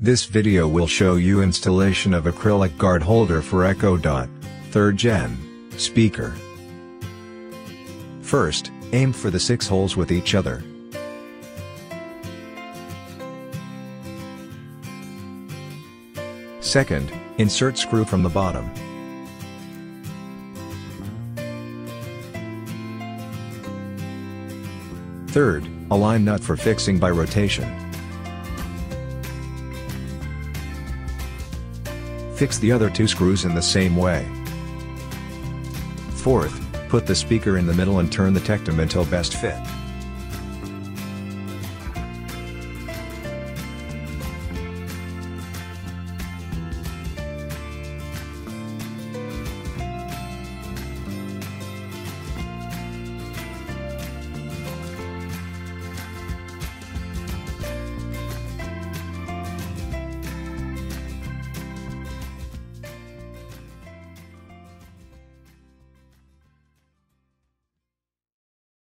This video will show you installation of acrylic guard holder for Echo Dot 3rd Gen speaker. First, aim for the 6 holes with each other. Second, insert screw from the bottom. Third, align nut for fixing by rotation. Fix the other 2 screws in the same way. Fourth, put the speaker in the middle and turn the tectum until best fit.